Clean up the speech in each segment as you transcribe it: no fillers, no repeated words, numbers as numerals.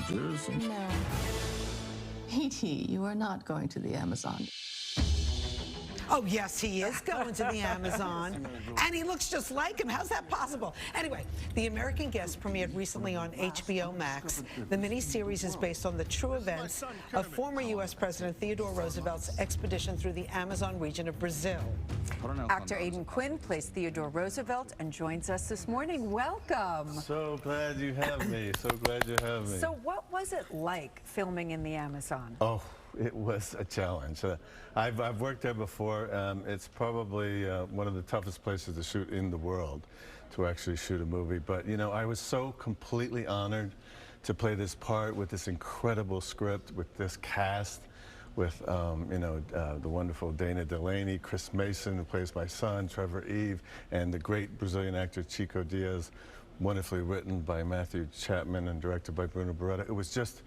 Jersey. No. P.T., you are not going to the Amazon. Oh, yes, he is going to the Amazon. And he looks just like him. How's that possible? Anyway, The American Guest premiered recently on HBO Max. The miniseries is based on the true events of former U.S. President Theodore Roosevelt's expedition through the Amazon region of Brazil. Actor Aidan Quinn plays Theodore Roosevelt and joins us this morning. Welcome. So glad you have me. So glad you have me. So what was it like filming in the Amazon? Oh, it was a challenge. I've worked there before. It's probably one of the toughest places to shoot in the world, to actually shoot a movie. But, you know, I was so completely honored to play this part with this incredible script, with this cast, with, you know, the wonderful Dana Delaney, Chris Mason, who plays my son, Trevor Eve, and the great Brazilian actor Chico Diaz, wonderfully written by Matthew Chapman and directed by Bruno Barreto. It was just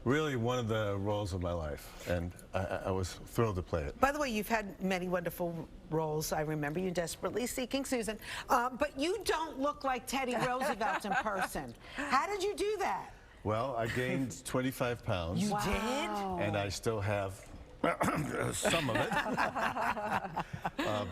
really one of the roles of my life, and I was thrilled to play it. By the way, you've had many wonderful roles. I remember you Desperately Seeking Susan, but you don't look like Teddy Roosevelt in person. How did you do that? Well, I gained 25 pounds. You did? And I still have some of it.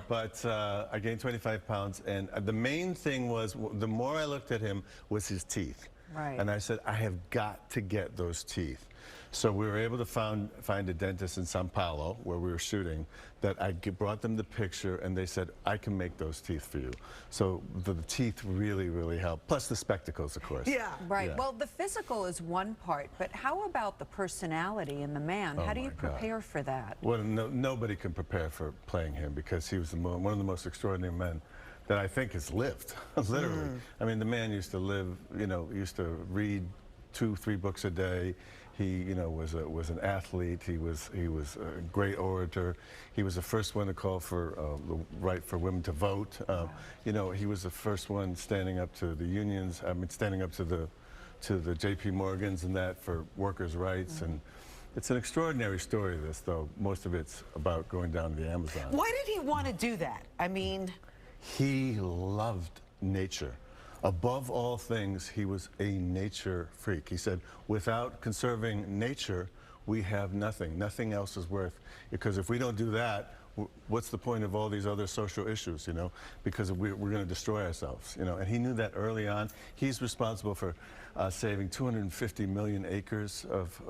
But I gained 25 pounds, and the main thing was, the more I looked at him, was his teeth. Right. And I said, I have got to get those teeth. So we were able to find a dentist in Sao Paulo, where we were shooting, that I brought them the picture, and they said, I can make those teeth for you. So the teeth really, really helped. Plus the spectacles, of course. Yeah. Right. Yeah. Well, the physical is one part, but how about the personality in the man? How do you prepare for that? Well, nobody can prepare for playing him, because he was one of the most extraordinary men that I think has lived, literally. I mean, the man used to live, you know, used to read 2-3 books a day. He, you know, was an athlete. He was a great orator. He was the first one to call for the right for women to vote. You know, he was the first one standing up to the unions. I mean, standing up to the J.P. Morgans and that for workers' rights. And it's an extraordinary story. This, though, most of it's about going down to the Amazon. Why did he want to do that? I mean, he loved nature. Above all things, he was a nature freak. He said, without conserving nature, we have nothing. Nothing else is worth, because if we don't do that, what's the point of all these other social issues, you know? Because we're going to destroy ourselves, you know? And he knew that early on. He's responsible for saving 250 million acres of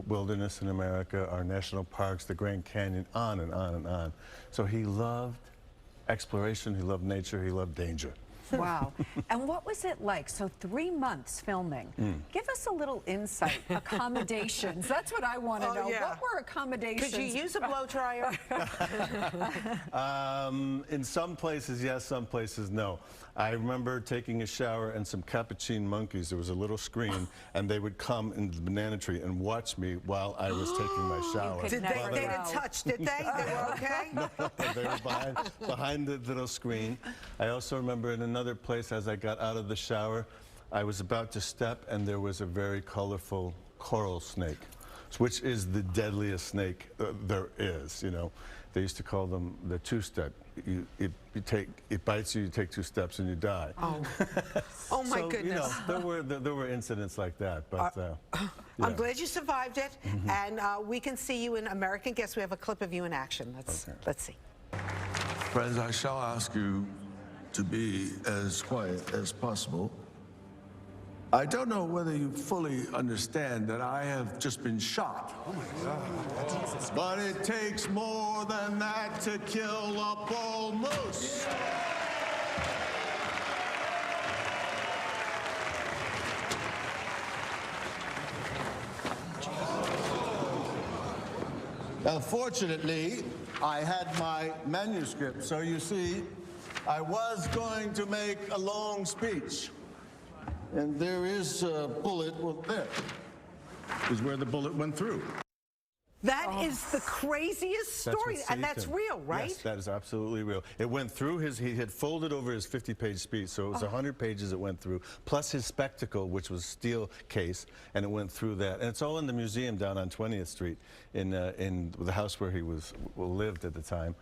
wilderness in America, our national parks, the Grand Canyon, on and on and on. So he loved exploration, he loved nature, he loved danger. Wow. And what was it like? So 3 months filming. Give us a little insight. Accommodations. That's what I want to know. Yeah. What were accommodations? could you use a blow dryer? In some places, yes, some places, no. I remember taking a shower, and some capuchin monkeys, there was a little screen, and they would come into the banana tree and watch me while I was taking my shower. They didn't touch, did they? They were okay? No, they were behind the little screen. I also remember in another place, as I got out of the shower, I was about to step, and there was a very colorful coral snake, which is the deadliest snake there is, you know. They used to call them the two-step. It bites you, you take 2 steps, and you die. Oh, oh my goodness. You know, there were incidents like that, but yeah. I'm glad you survived it, and we can see you in American Guest. We have a clip of you in action. Let's see. Friends, I shall ask you to be as quiet as possible. I don't know whether you fully understand that I have just been shot. Oh my God. But it takes more than that to kill a bull moose. Fortunately, I had my manuscript, so you see, I was going to make a long speech. And there is a bullet, well, there is where the bullet went through. That is the craziest story, and that's real, right? Yes, that is absolutely real. It went through he had folded over his 50-page speech, so it was 100 pages it went through, plus his spectacle, which was steel case, and it went through that. And it's all in the museum down on 20th Street in the house where he lived at the time.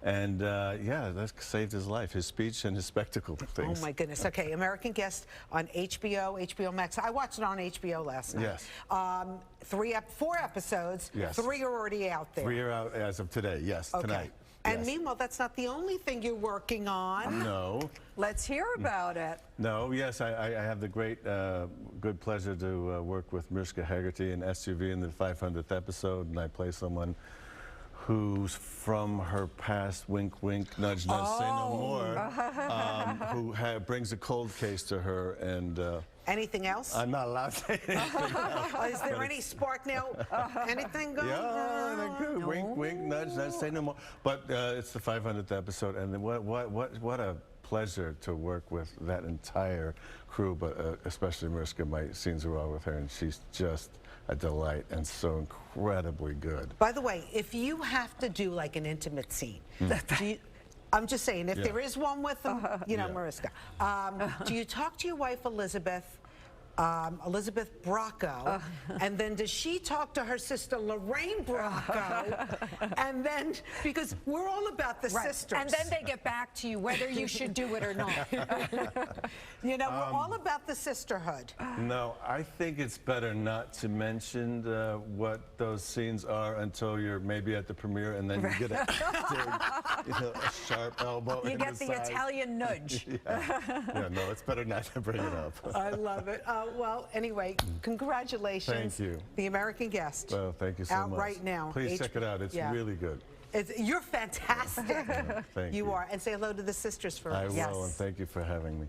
And yeah, that saved his life, his speech and his spectacle things. Oh my goodness. Okay, American Guest on HBO Max. I watched it on HBO last night. Yes. 4 episodes. Yes. 3 are already out there. 3 are out as of today, yes, Okay. tonight. And Yes. meanwhile, that's not the only thing you're working on. No. Let's hear about it. No, yes, I have the great, good pleasure to work with Mariska Hargitay in SUV in the 500th episode, and I play someone who's from her past, wink, wink, nudge, nudge, say no more, who brings a cold case to her, and Anything else? I'm not allowed to say anything else. Is there any spark now? Anything going on? Yeah, good. Wink, wink, nudge, nudge, say no more. But it's the 500th episode, and what a pleasure to work with that entire crew, but especially Mariska. My scenes are all with her, and she's just a delight and so incredibly good. By the way, if you have to do like an intimate scene, I'm just saying, if there is one with them, you know, Mariska, do you talk to your wife, Elizabeth Bracco, and then does she talk to her sister Lorraine Bracco, and then, because we're all about the sisters. And then they get back to you whether you should do it or not. You know, we're all about the sisterhood. No, I think it's better not to mention what those scenes are until you're maybe at the premiere, and then you get a sharp elbow. You get the Italian nudge. Yeah, no, it's better not to bring it up. I love it. Well, anyway, congratulations. Thank you. The American Guest. Well, thank you so out much. right now. Please check it out. It's really good. You're fantastic. Thank You you. are. And say hello to the sisters for us. I will, and thank you for having me.